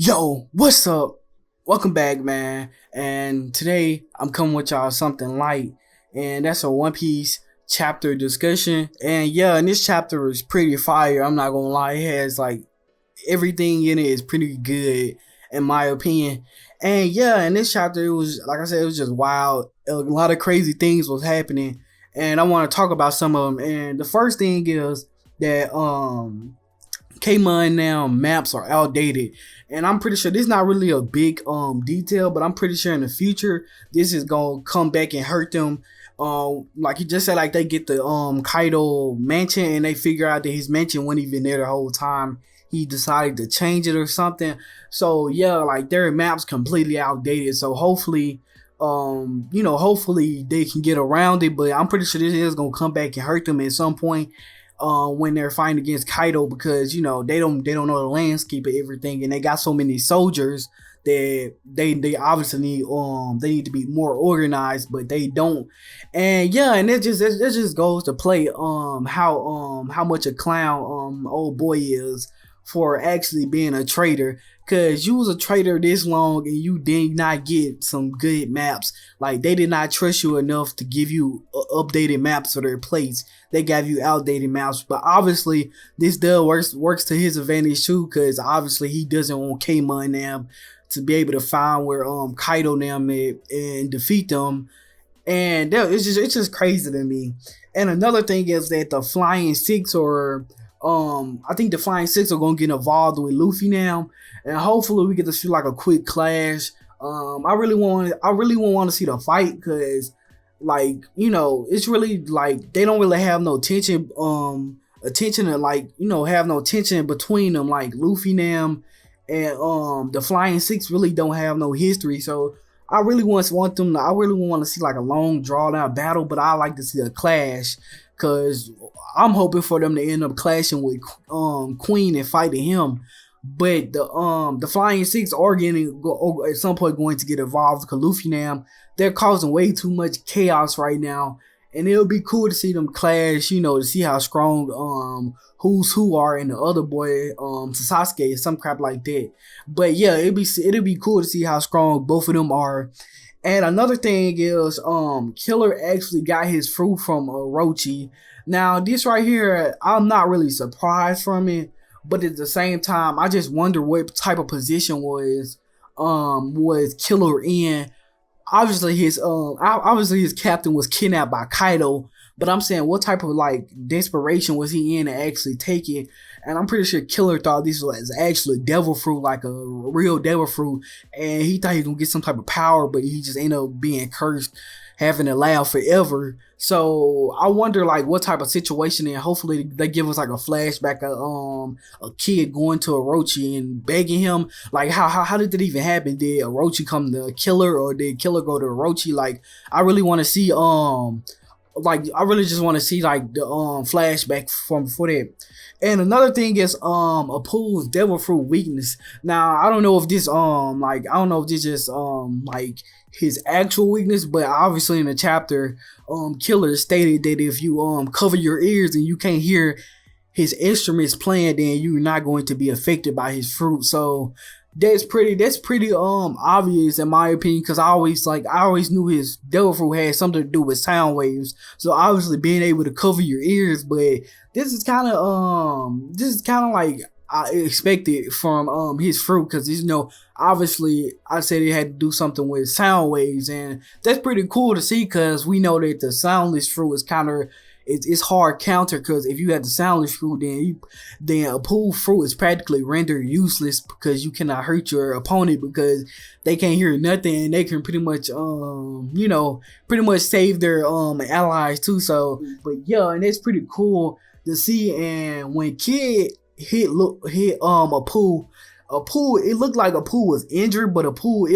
Yo, what's up? Welcome back, man. And today I'm coming with y'all something light, and that's a One Piece chapter discussion. And yeah, and this chapter is pretty fire. I'm not gonna lie, it has like everything in it is pretty good in my opinion. And yeah, in this chapter it was like I said, it was just wild. A lot of crazy things was happening, and I want to talk about some of them. And the first thing is that K-Mon now maps are outdated. And I'm pretty sure this is not really a big detail, but I'm pretty sure in the future this is gonna come back and hurt them. Like he just said, like they get the Kaido mansion and they figure out that his mansion wasn't even there the whole time. He decided to change it or something. So yeah, like their maps completely outdated. So hopefully hopefully they can get around it, but I'm pretty sure this is gonna come back and hurt them at some point when they're fighting against Kaido, because they don't know the landscape of everything, and they got so many soldiers that they obviously need they need to be more organized, but they don't. And yeah, and it just goes to play how much a clown old boy is for actually being a traitor. Cause you was a traitor this long and you did not get some good maps. Like they did not trust you enough to give you updated maps for their place. They gave you outdated maps. But obviously this does works to his advantage too, cause obviously he doesn't want K-Mon now to be able to find where Kaido them at and defeat them. And it's just crazy to me. And another thing is that the Flying Six, or I think the Flying Six are gonna get involved with Luffy now, and hopefully we get to see like a quick clash. I really want to see the fight, because like it's really like they don't really have no tension attention to, like have no tension between them, like Luffy now and the Flying Six really don't have no history. So I really want to see like a long drawn out battle, but I like to see a clash, because I'm hoping for them to end up clashing with Queen and fighting him. But the Flying Six are at some point going to get involved, because Luffy now they're causing way too much chaos right now, and it'll be cool to see them clash. To see how strong who's who are, and the other boy Sasuke, some crap like that. But yeah, it'll be cool to see how strong both of them are. And another thing is, Killer actually got his fruit from Orochi. Now, this right here, I'm not really surprised from it, but at the same time, I just wonder what type of position was Killer in. Obviously his captain was kidnapped by Kaido, but I'm saying what type of like desperation was he in to actually take it? And I'm pretty sure Killer thought this was actually devil fruit, like a real devil fruit, and he thought he was gonna get some type of power, but he just ended up being cursed, having to laugh forever. So I wonder like what type of situation, and hopefully they give us like a flashback of a kid going to Orochi and begging him. Like how did that even happen? Did Orochi come to Killer, or did Killer go to Orochi? Like I really want to see I really just want to see like the flashback from before that. And another thing is Apollo's devil fruit weakness. Now I don't know if this I don't know if this is like his actual weakness, but obviously in the chapter Killer stated that if you cover your ears and you can't hear his instruments playing, then you're not going to be affected by his fruit. So that's pretty obvious in my opinion, because I always knew his devil fruit had something to do with sound waves. So obviously being able to cover your ears, but this is kind of like I expected from his fruit, because obviously I said it had to do something with sound waves, and that's pretty cool to see, because we know that the soundless fruit is kind of it's hard counter, because if you have the soundless fruit, then a pool fruit is practically rendered useless, because you cannot hurt your opponent because they can't hear nothing, and they can pretty much save their allies too. So but yeah, and it's pretty cool to see. And when Kid hit a pool, it looked like a pool was injured, but a pool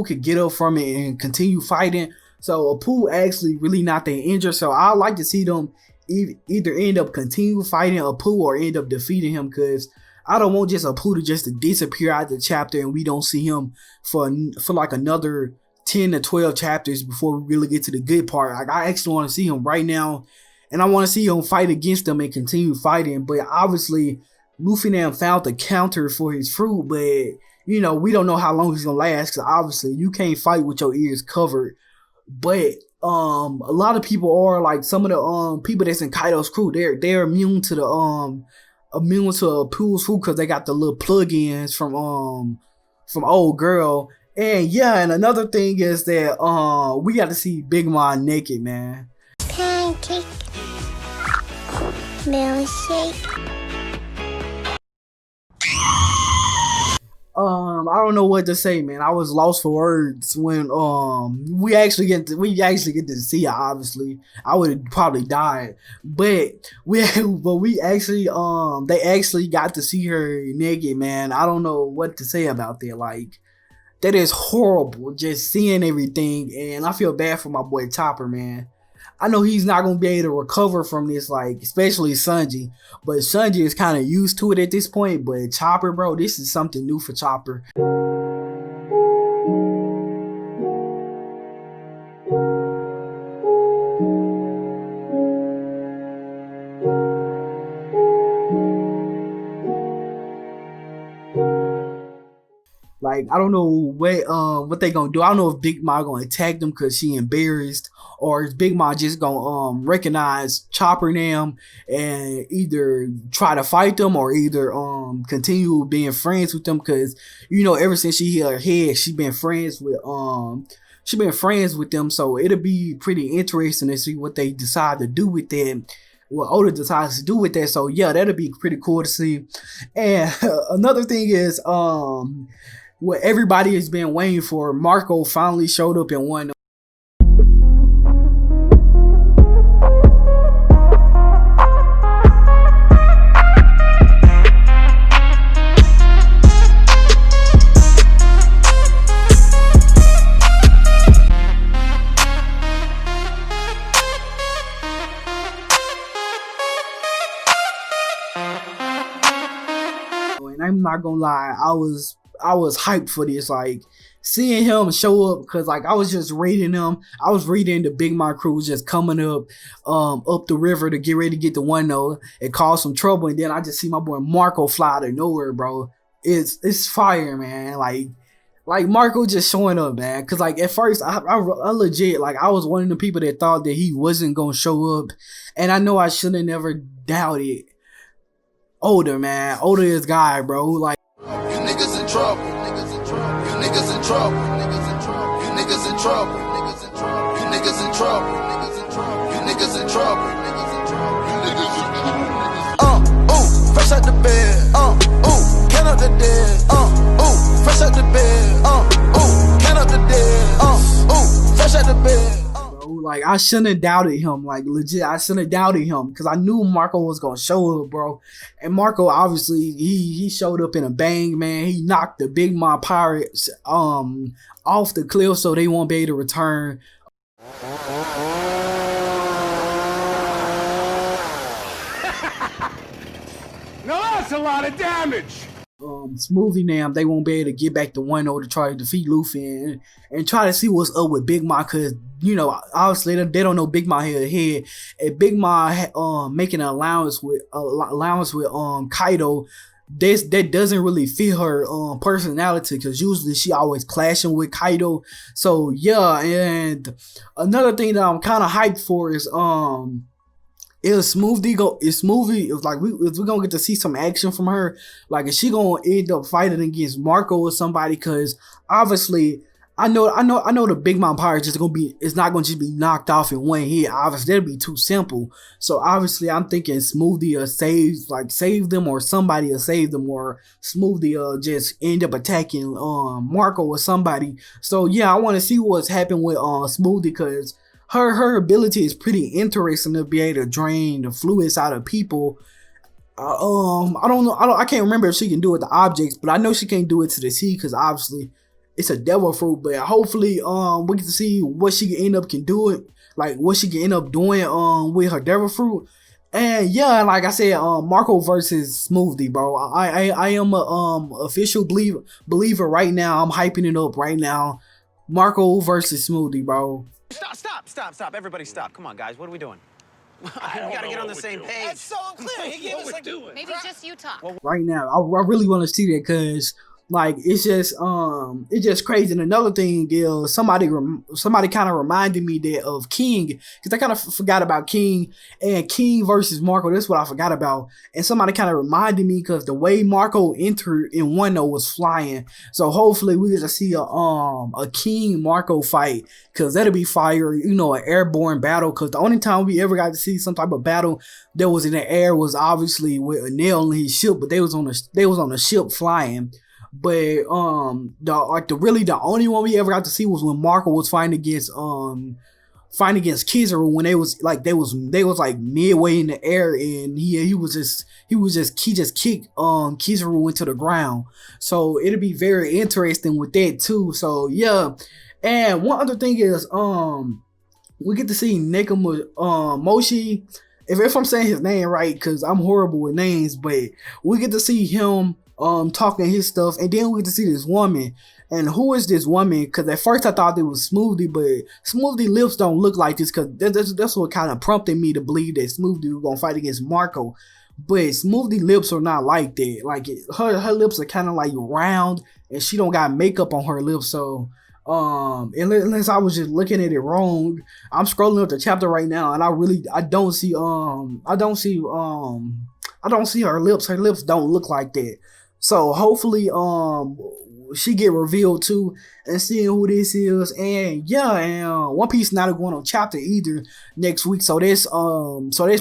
could get up from it and continue fighting. So Apu actually really not that injured. So I like to see them either end up continue fighting Apu or end up defeating him, because I don't want just Apu to just disappear out the chapter and we don't see him for like another 10 to 12 chapters before we really get to the good part. Like I actually want to see him right now, and I want to see him fight against them and continue fighting. But obviously Luffy now found the counter for his fruit, but you know, we don't know how long he's gonna last, because obviously you can't fight with your ears covered. But a lot of people are like, some of the people that's in Kaido's crew, they're immune to the Pool's fruit, because they got the little plugins from old girl. And yeah, and another thing is that we got to see Big Mom naked, man. Pancake, milkshake. I don't know what to say, man. I was lost for words when we actually get to see her. Obviously, I would have probably died, but we actually they actually got to see her naked, man. I don't know what to say about that. Like, that is horrible, just seeing everything, and I feel bad for my boy Chopper, man. I know he's not gonna be able to recover from this, like, especially Sanji. But Sanji is kind of used to it at this point. But Chopper, bro, this is something new for Chopper. Like, I don't know what they gonna do. I don't know if Big Mom gonna attack them because she embarrassed, or is Big Mom just gonna recognize Chopper now and either try to fight them, or either continue being friends with them, because you know, ever since she hit her head, she been friends with them. So it'll be pretty interesting to see what they decide to do with that. What Oda decides to do with that. So yeah, that'll be pretty cool to see. And another thing is what everybody has been waiting for. Marco finally showed up in one. And I'm not gonna lie, I was hyped for this, like, seeing him show up, because like I was just reading him. I was reading the Big Mom crew was just coming up the river to get ready to get the 1-0 and cause some trouble, and then I just see my boy Marco fly out of nowhere, bro. It's fire, man. Like Marco just showing up, man. Cause like at first I legit, like, I was one of the people that thought that he wasn't gonna show up, and I know I should have never doubted Oda, man. Oda is guy, bro. Like, niggas in trouble. Niggas in trouble. You niggas in trouble. Niggas in trouble. You niggas in trouble. Niggas in trouble. You niggas in trouble. Niggas in trouble. You niggas in trouble. Niggas in trouble. You niggas in trouble. Ooh, fresh out the bed. Ooh, count up the dead. Ooh, fresh out the bed. Ooh, count up the dead. Ooh, fresh out the bed. Like, I shouldn't have doubted him. Like, legit, I shouldn't have doubted him, because I knew Marco was gonna show up, bro. And Marco, obviously, he showed up in a bang, man. He knocked the Big Mom pirates off the cliff, so they won't be able to return. Now that's a lot of damage. Smoothie now, they won't be able to get back to 1-0 to try to defeat Luffy and try to see what's up with Big Mom, because you know, obviously they don't know Big Mom here. And Big Mom making an allowance with Kaido, that doesn't really fit her personality, because usually she always clashing with Kaido. So yeah, and another thing that I'm kind of hyped for is Smoothie like we're gonna get to see some action from her. Like, is she gonna end up fighting against Marco or somebody? Because obviously I know the Big Mom Pirates it's not gonna just be knocked off in one hit. Obviously that'd be too simple. So obviously I'm thinking Smoothie will save them, or somebody will save them, or Smoothie will just end up attacking Marco or somebody. So yeah, I want to see what's happened with Smoothie, because her ability is pretty interesting to be able to drain the fluids out of people. I don't know. I can't remember if she can do it to objects, but I know she can't do it to the sea, because obviously it's a devil fruit. But hopefully, we get to see what she can end up doing with her devil fruit. And yeah, like I said, Marco versus Smoothie, bro. I am a official believer right now. I'm hyping it up right now. Marco versus Smoothie, bro. Stop. Everybody stop. Come on, guys. What are we doing? We gotta get on the same page. That's so unclear. He gave us like Maybe just you talk. Right now. I really want to see that because like it's just crazy. And another thing is somebody kind of reminded me that of King, because I kind of forgot about King and King versus Marco. That's what I forgot about. And somebody kind of reminded me because the way Marco entered in Wano was flying. So hopefully we get to see a King Marco fight, because that'll be fire. You know, an airborne battle. Because the only time we ever got to see some type of battle that was in the air was obviously with Enel on his ship, but they was on the ship flying. But the only one we ever got to see was when Marco was fighting against Kizaru, when they was like midway in the air, and he just kicked Kizaru into the ground. So it'll be very interesting with that too. So yeah. And one other thing is we get to see Moshi, if I'm saying his name right, because I'm horrible with names, but we get to see him talking his stuff, and then we get to see this woman. And who is this woman? Because at first I thought it was Smoothie, but Smoothie lips don't look like this, because that's what kind of prompted me to believe that Smoothie was gonna fight against Marco. But Smoothie lips are not like that. Like her lips are kind of like round, and she don't got makeup on her lips. So unless I was just looking at it wrong, I'm scrolling up the chapter right now, and I don't see her lips. Her lips don't look like that. So hopefully she get revealed too, and seeing who this is. And yeah, and One Piece not going on chapter either next week. So that's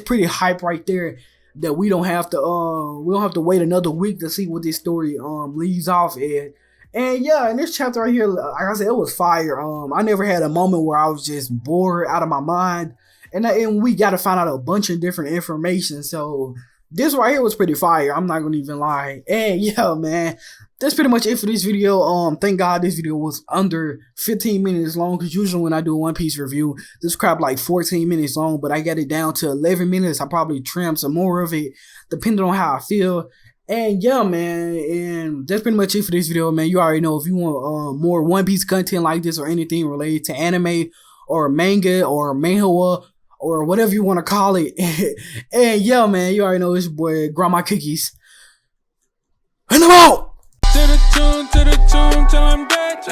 pretty hype right there, that we don't have to wait another week to see what this story leaves off at. And yeah, in this chapter right here, like I said, it was fire. I never had a moment where I was just bored out of my mind. And we got to find out a bunch of different information. So this right here was pretty fire. I'm not gonna even lie. And yeah, man, that's pretty much it for this video. Thank God this video was under 15 minutes long, because usually when I do a One Piece review, this crap like 14 minutes long, but I got it down to 11 minutes. I probably trim some more of it depending on how I feel. And yeah, man, and that's pretty much it for this video, man. You already know, if you want more One Piece content like this, or anything related to anime or manga or manhwa or whatever you want to call it. And yeah, man, you already know it's your boy Grandma Cookies. And I'm out! To the tune, till I'm dead.